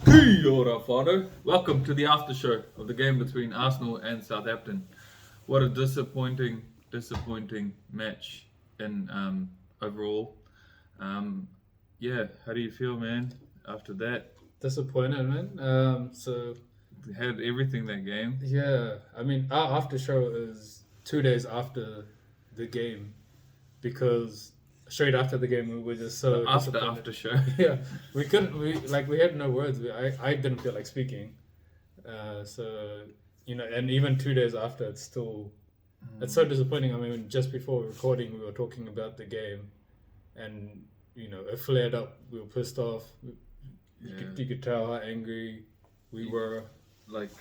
Kia ora, Fado. Welcome to the Aftershow of the game between Arsenal and Southampton. What a disappointing match in overall. Yeah, how do you feel, man? After that, Disappointed, man. So we had everything that game. yeah, I mean, our after show is 2 days after the game because straight after the game we were just so disappointed. After show. Yeah, we couldn't. We had no words. I didn't feel like speaking. So and even 2 days after, it's so disappointing. I mean, just before recording, we were talking about the game, and it flared up. We were pissed off. You could tell how angry we were. Like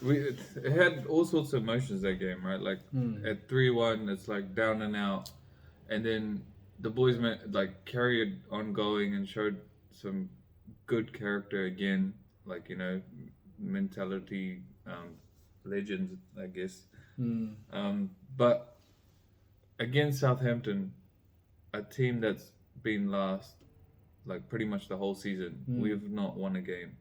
it had all sorts of emotions that game, right? Like at 3-1, it's like down and out, and then the boys carried on going and showed some good character again, mentality, legends, I guess. But against Southampton, a team that's been last like pretty much the whole season, we've not won a game.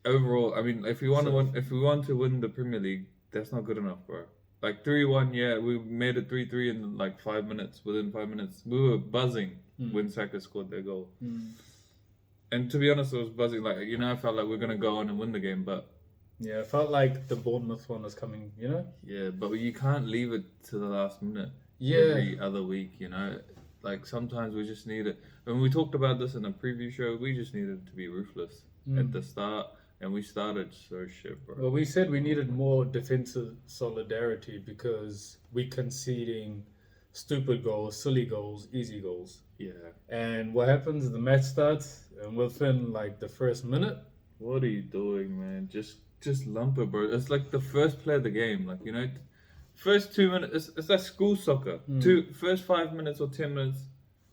Overall, I mean, if we want to win the Premier League, that's not good enough, bro. Like 3-1, yeah, we made it 3-3 in like 5 minutes. Within 5 minutes, we were buzzing when Saka scored their goal. And to be honest, I was buzzing. I felt like we're gonna go on and win the game, but yeah, it felt like the Bournemouth one was coming. Yeah, but you can't leave it to the last minute. Yeah. Every other week, like sometimes we just need it. When we talked about this in a preview show, we just needed to be ruthless at the start. And we started so shit, bro. Well, we said we needed more defensive solidarity because we're conceding stupid goals, silly goals, easy goals. Yeah. And what happens? The match starts, and within like the first minute. What are you doing, man? Just lump it, bro. It's like the first play of the game. First 2 minutes. It's like school soccer. First 5 minutes or 10 minutes.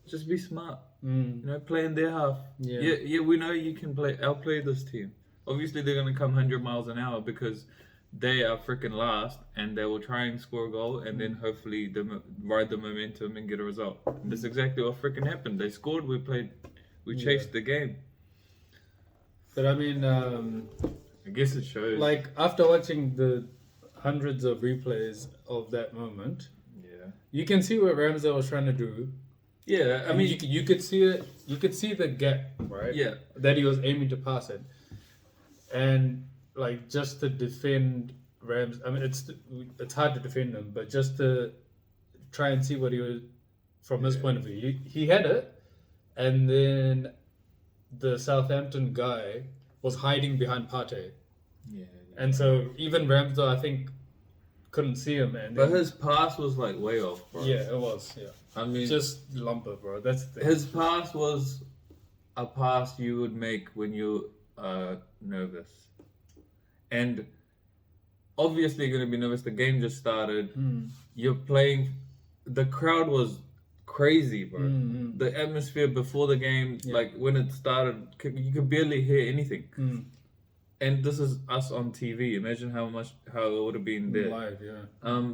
Just be smart. Play in their half. Yeah. We know you can outplay this team. Obviously, they're going to come 100 miles an hour because they are freaking last and they will try and score a goal and then hopefully ride the momentum and get a result. And that's exactly what freaking happened. They scored, we chased the game. But I mean, I guess it shows. Like, after watching the hundreds of replays of that moment, you can see what Ramsdale was trying to do. Yeah, I mean, you could see it. You could see the gap, right? Yeah, that he was aiming to pass it. And like just to defend Rams, I mean it's hard to defend him, but just to try and see what he was from his point of view, he had it, and then the Southampton guy was hiding behind Partey. Yeah. And so even Ramsdale, I think, couldn't see him, man. But his pass was like way off, bro. Yeah, it was. Yeah. I mean, just lump it, bro. That's the thing. His pass was a pass you would make when you nervous, and obviously you're gonna be nervous. The game just started. You're playing. The crowd was crazy, bro. The atmosphere before the game, like when it started, you could barely hear anything. And this is us on TV. Imagine how it would have been there live. Yeah.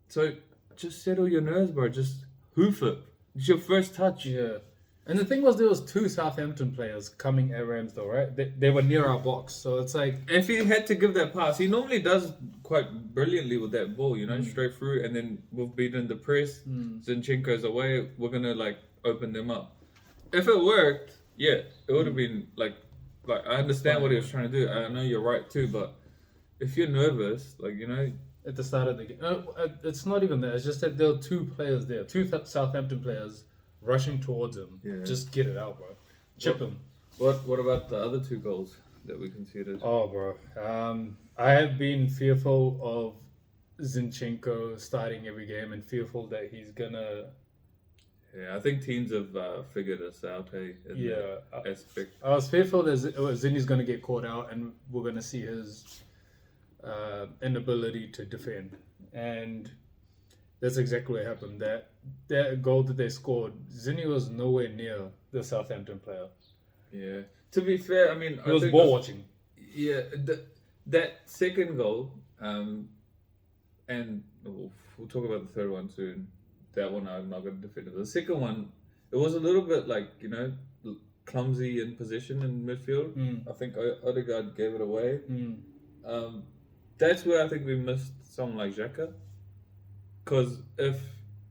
So just settle your nerves, bro. Just hoof it. It's your first touch. Yeah. And the thing was, there was 2 Southampton players coming at Ramsdale, right? They were near our box, so it's like if he had to give that pass, he normally does quite brilliantly with that ball, straight through. And then we've beaten the press. Zinchenko's away. We're gonna open them up. If it worked, it would have been like I understand what he was trying to do. I know you're right too, but if you're nervous, at the start of the game, it's not even that. It's just that there were 2 players there, 2 Southampton players rushing towards him. Just get it out, bro. Chip him. What about the other 2 goals that we conceded? Oh, bro. I have been fearful of Zinchenko starting every game and fearful that he's gonna. Yeah, I think teams have figured us out, hey. That aspect. I was fearful that Zinni's gonna get caught out and we're gonna see his inability to defend, and that's exactly what happened. That goal that they scored, Zinni was nowhere near the Southampton player. Yeah. To be fair, I mean, he was ball watching. Yeah, that second goal, and we'll talk about the third one soon. That one I'm not going to defend it. The second one, it was a little bit clumsy in position in midfield. I think Odegaard gave it away. That's where I think we missed someone like Xhaka. Because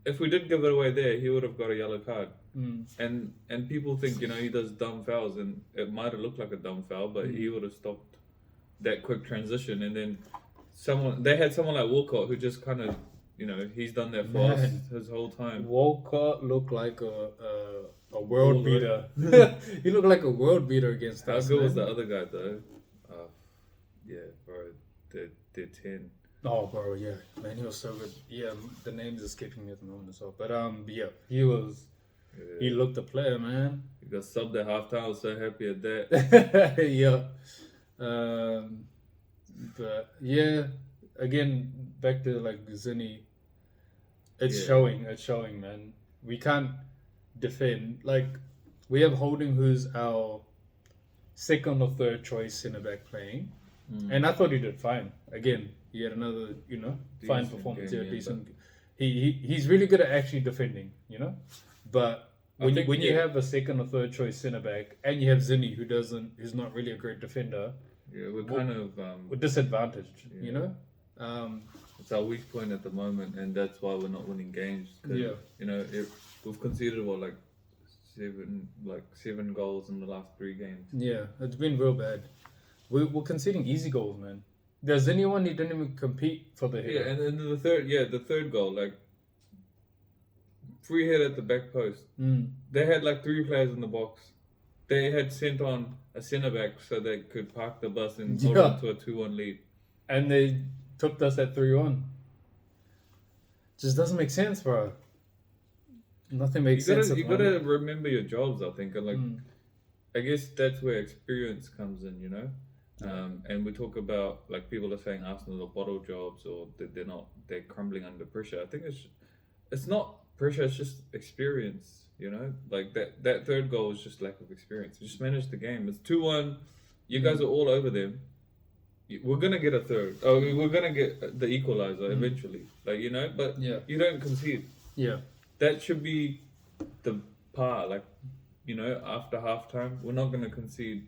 if we did give it away there, he would have got a yellow card. And people think, he does dumb fouls, and it might have looked like a dumb foul, but he would have stopped that quick transition. And then they had someone like Walcott who just kind of, he's done that for us his whole time. Walcott looked like a world beater. He looked like a world beater against us. How good was the other guy though? Yeah, bro, they're 10. Oh, bro, yeah, man, he was so good. Yeah, the name's escaping me at the moment as well. But yeah, he was. Yeah. He looked a player, man. He got subbed at halftime. I was so happy at that. Yeah. But yeah, again, back to like Zinni. It's showing, man. We can't defend. Like, we have Holding, who's our second or third choice centre back playing. And I thought he did fine. Again, he had another, fine performance. Yeah, decent. He's really good at actually defending, But when you have a second or third choice centre back and you have Zinni, who's not really a great defender. Yeah, we're kind of we're disadvantaged, It's our weak point at the moment, and that's why we're not winning games. Yeah. We've conceded seven goals in the last 3 games. Yeah, it's been real bad. We're conceding easy goals, man. There's anyone who didn't even compete for the hit. Yeah, and then the third goal, like free hit at the back post. They had like 3 players in the box. They had sent on a centre back so they could park the bus and hold on to a 2-1 lead. And they took us at 3-1. Just doesn't make sense, bro. Nothing makes sense. You gotta remember your jobs, I think, and like I guess that's where experience comes in, And we talk about, like, people are saying Arsenal are bottle jobs or that they're crumbling under pressure. I think it's not pressure, it's just experience, Like that third goal was just lack of experience. You just managed the game. It's 2-1. You guys are all over them. We're gonna get a third. Oh, we're gonna get the equalizer eventually. Like, but you don't concede. Yeah. That should be the par. Like, after halftime, we're not gonna concede.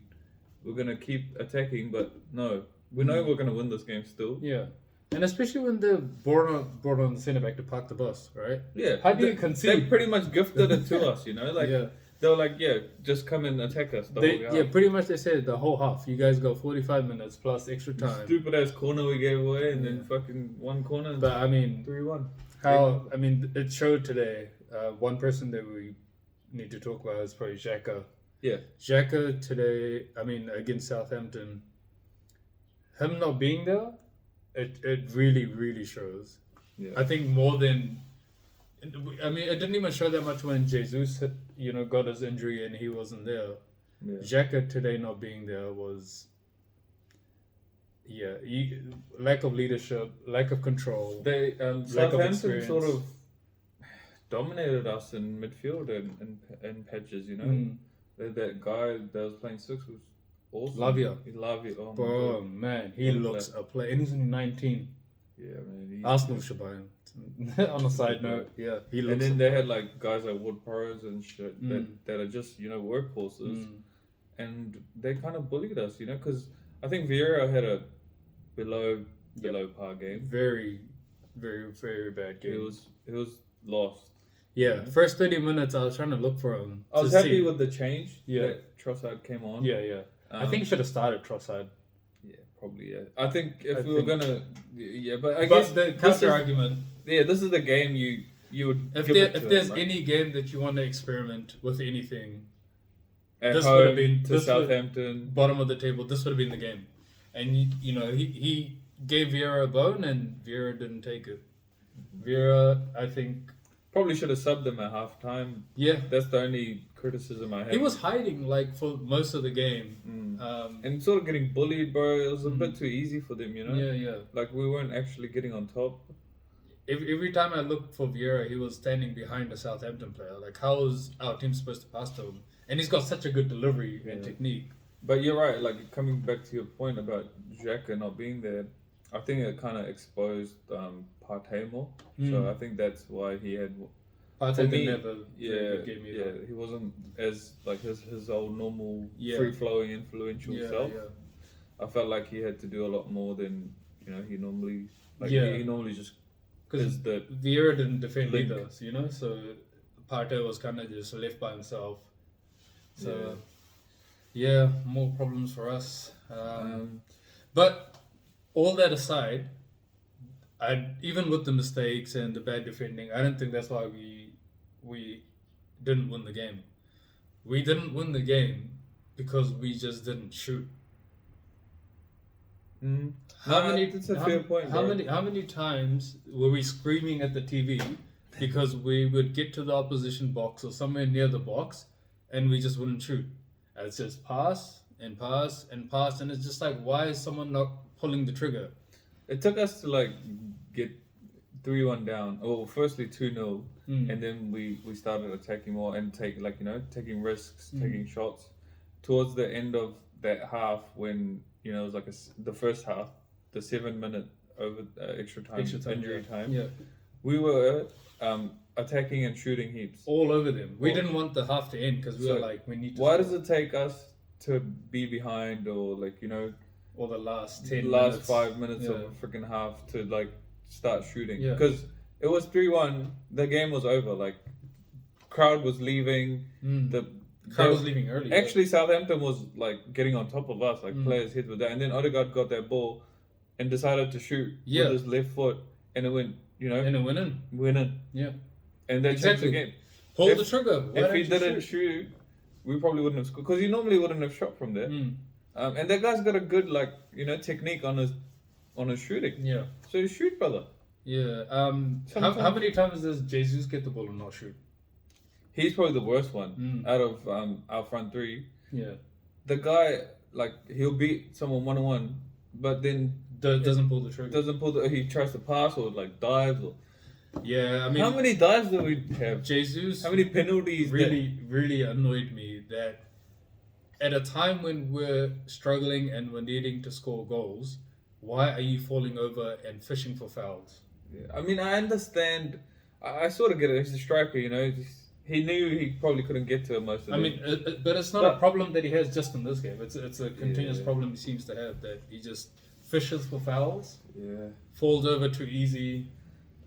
We're gonna keep attacking, but no, we know we're gonna win this game still. Yeah, and especially when they brought on the centre back to park the bus, right? Yeah. How do you concede? They pretty much gifted it to us, Like they were like, just come and attack us. Pretty much they said the whole half. You guys go 45 minutes plus extra time. Stupid ass corner we gave away, and then fucking one corner. But I mean, 3-1. It showed today. One person that we need to talk about is probably Xhaka. Yeah. Xhaka today, against Southampton, him not being there, it really, really shows. Yeah. I think more than... it didn't even show that much when Jesus, got his injury and he wasn't there. Yeah. Xhaka today not being there was... Yeah, lack of leadership, lack of control. Southampton sort of dominated us in midfield and patches, That guy that was playing 6 was awesome. Lavia. Oh, bro, man, he looks a player. And he's only 19. Yeah, man. Arsenal should buy him. On a side note, yeah. He looks. And then they had like guys like Wood Porras and shit that are just, workhorses. And they kind of bullied us, because I think Vieira had a below par game. Very, very, very bad game. It was lost. Yeah, first 30 minutes I was trying to look for him. I was happy with the change that Trossard came on. Yeah. I think he should have started Trossard. Yeah, probably, yeah. I think if we were going to... Yeah, but I guess... the counter-argument... Yeah, this is the game you would If there's any game that you want to experiment with anything... This would have been to Southampton. Bottom of the table, this would have been the game. And, he gave Vieira a bone and Vieira didn't take it. Vieira, I think... Probably should have subbed him at halftime. Yeah. That's the only criticism I have. He was hiding, for most of the game. And sort of getting bullied, bro. It was a bit too easy for them, Yeah. Like, we weren't actually getting on top. Every time I looked for Vieira, he was standing behind a Southampton player. Like, how is our team supposed to pass to him? And he's got such a good delivery and technique. But you're right. Like, coming back to your point about Xhaka not being there, I think it kind of exposed Partey more. So I think that's why he had... Partey For me, didn't have a very good game either. he wasn't as like his old normal Yeah. free flowing influential Yeah, self. yeah. I felt like he had to do a lot more than he normally Yeah. he normally just Because is the Vieira didn't defend link. either, so Partey was kind of just left by himself. So yeah, more problems for us. But all that aside, even with the mistakes and the bad defending, I don't think that's why we didn't win the game. We didn't win the game because we just didn't shoot. That's a fair point. How bro. many times were we screaming at the TV because we would get to the opposition box or somewhere near the box and we just wouldn't shoot? And it's just pass and pass and pass, and it's just like, why is someone not pulling the trigger? It took us to like get 3-1 down. Well, firstly 2-0, and then we started attacking more and taking risks, taking shots. Towards the end of that half, when it was like the first half, the 7-minute over extra time, injury time. Yeah, we were attacking and shooting heaps all over them. We didn't want the half to end because we were like, we need to. Why does it take us to be behind or or the last 10 last minutes. 5 minutes of a freaking half to start shooting? Yeah. Because it was 3-1, the game was over. Like, crowd was leaving. The crowd was leaving early. Actually, Southampton was getting on top of us. Players' heads were down, and then Odegaard got that ball and decided to shoot with his left foot, and it went. And it went in. Went in. Yeah. And that changed the game. Pull the trigger. Why if he didn't shoot, we probably wouldn't have scored because he normally wouldn't have shot from there. And that guy's got a good technique on his shooting. Yeah. So you shoot, brother. Yeah. How many times does Jesus get the ball and not shoot? He's probably the worst one out of our front three. Yeah. The guy he'll beat someone 1-on-1, but then doesn't pull the trigger. He tries to pass or dives or. Yeah, I mean, how many dives do we have? Jesus. How many penalties? Really annoyed me that at a time when we're struggling and we're needing to score goals, why are you falling over and fishing for fouls? Yeah, I mean, I understand. I sort of get it. He's a striker, He knew he probably couldn't get to most of it. But it's not a problem that he has just in this game. It's a continuous problem he seems to have, that he just fishes for fouls. Yeah. Falls over too easy.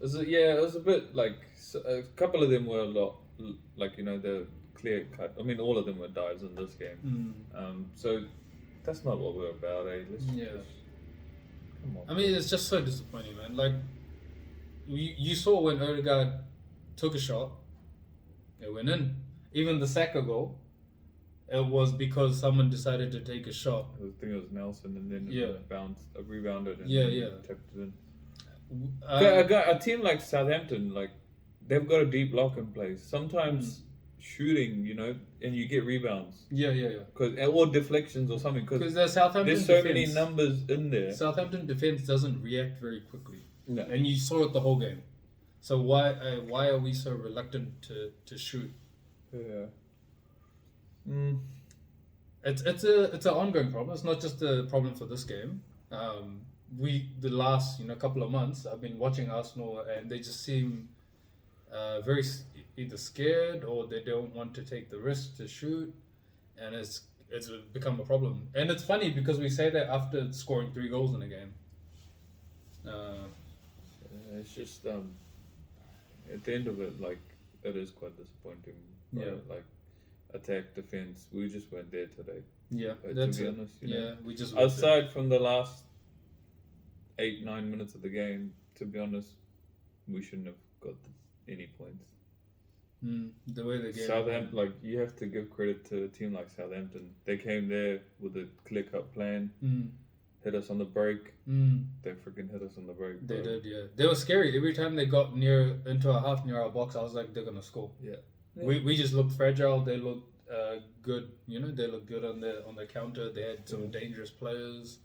It was a bit a couple of them were a lot the clear cut. I mean, all of them were dives in this game. So that's not what we're about, eh? Come on. I mean, it's just so disappointing, man. Like, you saw when Odegaard took a shot, it went in. Even the Saka goal, it was because someone decided to take a shot. I think it was Nelson, and then it rebounded and tapped it in. A team like Southampton, they've got a deep lock in place. Sometimes shooting, and you get rebounds. Yeah. Or deflections or something. Because there's so many numbers in there. Southampton defense doesn't react very quickly. No. And you saw it the whole game. So why are we so reluctant to shoot? Yeah. It's an ongoing problem. It's not just a problem for this game. The last couple of months, I've been watching Arsenal, and they just seem very either scared or they don't want to take the risk to shoot, and it's become a problem. And it's funny because we say that after scoring 3 goals in a game. It's just at the end of it, it is quite disappointing. Attack, defense, we just weren't there today. Yeah, to be honest, we just aside from the last 8-9 minutes of the game, to be honest, we shouldn't have got any points. The way the game Southampton, you have to give credit to a team like Southampton. They came there with a clear-cut plan, hit us on the break. They freaking hit us on the break. They did, yeah. They were scary. Every time they got into a half near our box, I was like, they're gonna score. Yeah. We just looked fragile. They looked good. They looked good on the counter. They had some dangerous players.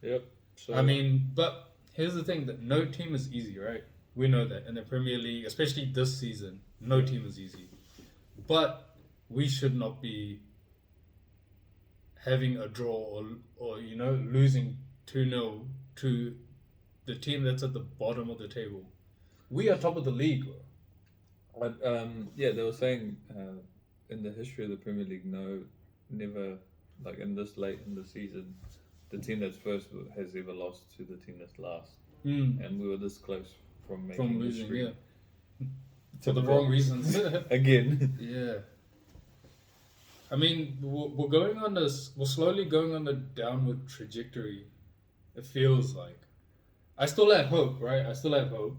Yep. So, I mean, but here's the thing: that no team is easy, right? We know that in the Premier League, especially this season, no team is easy. But we should not be having a draw or losing 2-0 to the team that's at the bottom of the table. We are top of the league. But yeah, they were saying in the history of the Premier League, never, like in this late in the season, the team that's first has ever lost to the team that's last, and we were this close from making losing, history. For the wrong reasons. Again. Yeah. I mean, we're going on this. We're slowly going on a downward trajectory. It feels like. I still have hope, right? I still have hope.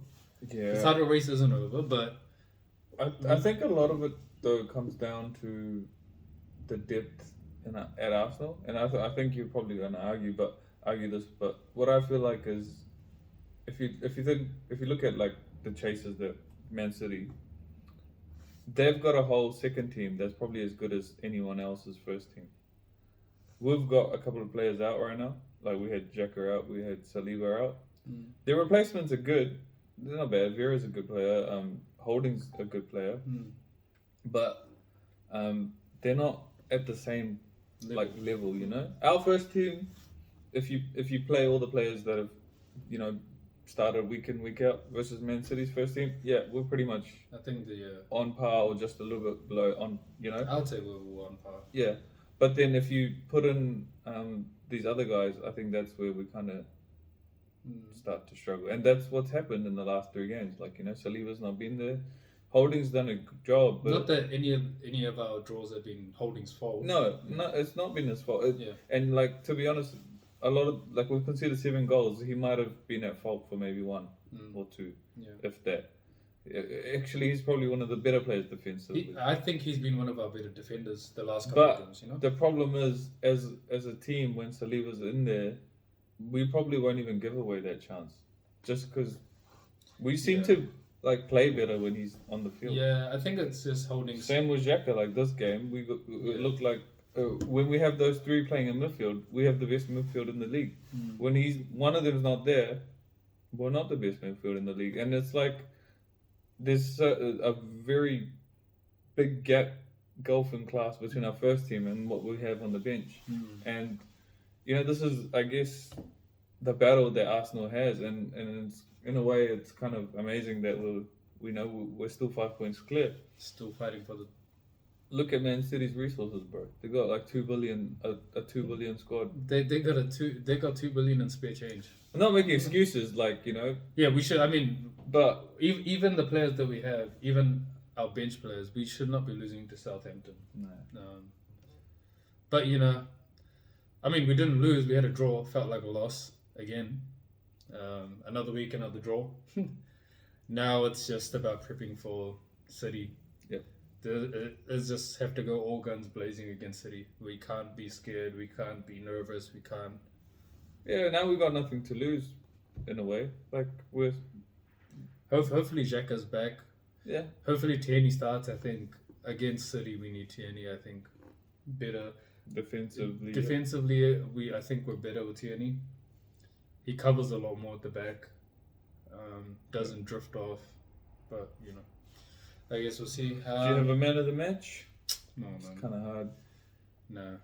Yeah. The title race isn't over, but I think a lot of it though comes down to the depth at Arsenal, and I think you're probably going to argue this, but what I feel like is if you look at like the chasers that Man City, they've got a whole second team that's probably as good as anyone else's first team. We've got a couple of players out right now. Like we had Xhaka out, we had Saliba out. Their replacements are good. They're not bad. Vera's a good player. Holding's a good player, but they're not at the same level. You know, our first team. If you play all the players that have, started week in week out versus Man City's first team, yeah, we're pretty much. I think on par or just a little bit below. I would say we're on par. Yeah, but then if you put in these other guys, I think that's where we kind of start to struggle, and that's what's happened in the last 3 games. Like Saliba's not been there. Holding's done a good job, but not that any of our draws have been Holding's fault. No, it's not been his fault. And like to be honest, a lot of like we've considered 7 goals. He might have been at fault for maybe 1 or 2, if that. Actually, he's probably one of the better players defensively. I think he's been one of our better defenders the last couple of games. The problem is, as a team, when Saliba's in there, we probably won't even give away that chance, just because we seem to like play better when he's on the field. Yeah, I think it's just Holding. Same with Xhaka. Like this game, it looked like when we have those 3 playing in midfield, we have the best midfield in the league. When one of them's not there, we're not the best midfield in the league, and it's like there's a very big gulf in class between our first team and what we have on the bench. And this is, I guess, the battle that Arsenal has, and it's, in a way, it's kind of amazing that we're still 5 points clear, still fighting for the. Look at Man City's resources, bro. They got like 2 billion, a 2 billion squad. They got 2 billion in spare change. I'm not making excuses, Yeah, we should. I mean, but even the players that we have, even our bench players, we should not be losing to Southampton. No. But I mean, we didn't lose. We had a draw. Felt like a loss again. Another week, another draw. Now it's just about prepping for City. Yep. It's just have to go all guns blazing against City. We can't be scared. We can't be nervous. We can't. Yeah, now we've got nothing to lose, in a way. Like we're. Hopefully Xhaka's back. Yeah. Hopefully Tierney starts. I think against City we need Tierney. I think better defensively. Defensively, I think we're better with Tierney. He covers a lot more at the back. Doesn't drift off, but I guess we'll see. Do you have a man of the match? No, it's kind of hard. No.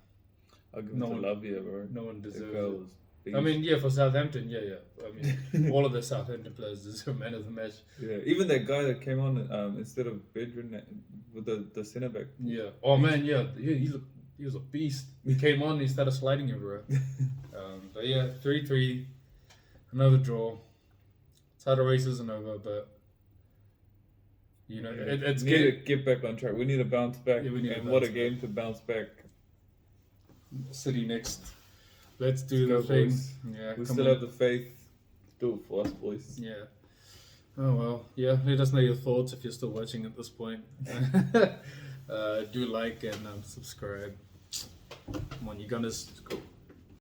I'll give it to Lavia, bro. No one deserves it. I mean, for Southampton, yeah. I mean, all of the Southampton players deserve man of the match. Yeah, even that guy that came on instead of Bedrin with the centre back. Yeah. Oh man, yeah. He was a beast. He came on, he started sliding everywhere. But yeah, 3-3, another draw. Title race isn't over, but it's we need to get back on track. We need to bounce back. Yeah, what a game to bounce back. City next. Let's do the thing. Boys. Yeah, we still have the faith. Do it for us, boys. Yeah. Oh well. Yeah. Let us know your thoughts if you're still watching at this point. Do like and subscribe. Come on, you Gunners. Let's go.